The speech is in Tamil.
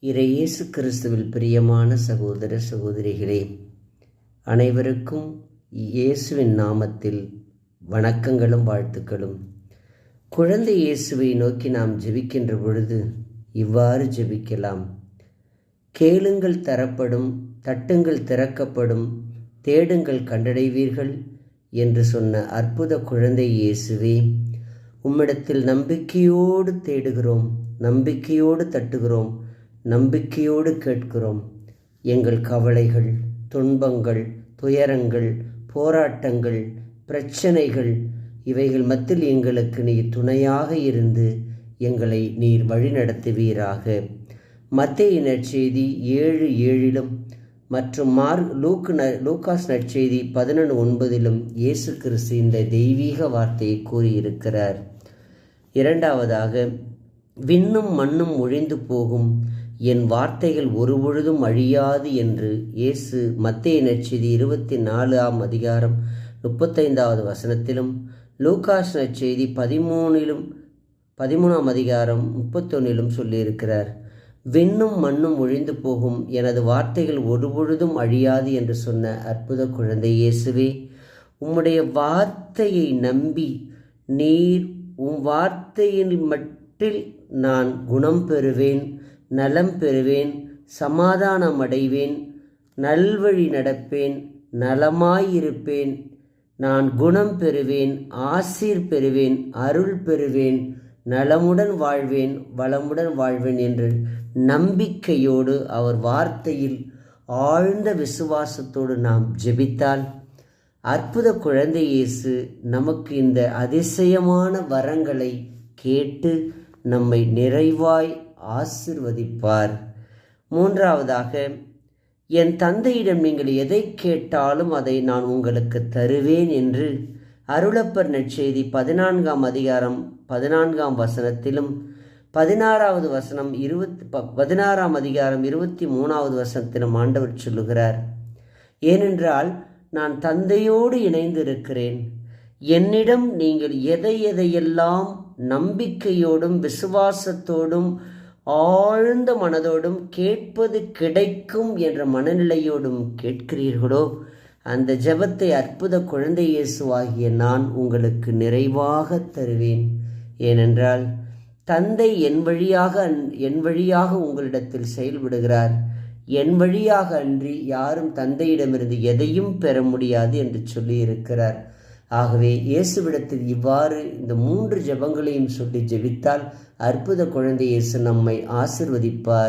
இயேசு கிறிஸ்துவில் பிரியமான சகோதர சகோதரிகளே, அனைவருக்கும் இயேசுவின் நாமத்தில் வணக்கங்களும் வாழ்த்துக்களும். குழந்தை இயேசுவை நோக்கி நாம் ஜெபிக்கின்ற பொழுது இவ்வாறு ஜெபிக்கலாம். கேளுங்கள் தரப்படும், தட்டுங்கள் திறக்கப்படும், தேடுங்கள் கண்டடைவீர்கள் என்று சொன்ன அற்புத குழந்தை இயேசுவே, உம்மிடத்தில் நம்பிக்கையோடு தேடுகிறோம், நம்பிக்கையோடு தட்டுகிறோம், நம்பிக்கையோடு கேட்கிறோம். எங்கள் கவலைகள், துன்பங்கள், துயரங்கள், போராட்டங்கள், பிரச்சனைகள் இவைகள் மத்தியில் எங்களுக்கு நீர் துணையாக இருந்து எங்களை நீர் வழிநடத்துவீராக. மத்தேயு நற்செய்தி 7:7 மற்றும் லூகாஸ் நற்செய்தி 11:9 இயேசு கிறிஸ்து இந்த தெய்வீக வார்த்தையை கூறியிருக்கிறார். இரண்டாவதாக, விண்ணும் மண்ணும் ஒழிந்து போகும், என் வார்த்தைகள் ஒருபொழுதும் அழியாது என்று இயேசு மத்தேயு நற்செய்தி 24 35 லூகாஸ் நற்செய்தி 13 31 சொல்லியிருக்கிறார். விண்ணும் மண்ணும் ஒழிந்து போகும், எனது வார்த்தைகள் ஒருபொழுதும் அழியாது என்று சொன்ன அற்புத குழந்தை இயேசுவே, உம்முடைய வார்த்தையை நம்பி நீர் உம் வார்த்தையின் மட்டில் நான் குணம் பெறுவேன், நலம் பெறுவேன், சமாதானம் அடைவேன், நல்வழி நடப்பேன், நலமாயிருப்பேன், நான் குணம் பெறுவேன், ஆசீர் பெறுவேன், அருள் பெறுவேன், நலமுடன் வாழ்வேன், வளமுடன் வாழ்வேன் என்று நம்பிக்கையோடு அவர் வார்த்தையில் ஆழ்ந்த விசுவாசத்தோடு நாம் ஜெபித்தால், அற்புத குழந்தை இயேசு நமக்கு இந்த அதிசயமான வரங்களை கேட்டு நம்மை நிறைவாய் ஆசிர்வதிப்பார். மூன்றாவதாக, என் தந்தையிடம் நீங்கள் எதை கேட்டாலும் அதை நான் உங்களுக்கு தருவேன் என்று அருளப்பர் நற்செய்தி 14 16 23 ஆண்டவர் சொல்லுகிறார். ஏனென்றால் நான் தந்தையோடு இணைந்திருக்கிறேன். என்னிடம் நீங்கள் எதையெல்லாம் நம்பிக்கையோடும் விசுவாசத்தோடும் ஆழ்ந்த மனதோடும் கேட்பது கிடைக்கும் என்ற மனநிலையோடும் கேட்கிறீர்களோ, அந்த ஜெபத்தை அற்புத குழந்தை இயேசுவாகிய நான் உங்களுக்கு நிறைவாக தருவேன். ஏனென்றால் தந்தை என் வழியாக உங்களிடத்தில் செயல்படுகிறார். என் வழியாக அன்றி யாரும் தந்தையிடமிருந்து எதையும் பெற முடியாது என்று சொல்லியிருக்கிறார். ஆகவே இயேசுவிடத்தில் இவ்வாறு இந்த 3 ஜெபங்களையும் சொல்லி ஜெபித்தால் அற்புத குழந்தை இயேசு நம்மை ஆசிர்வதிப்பார்.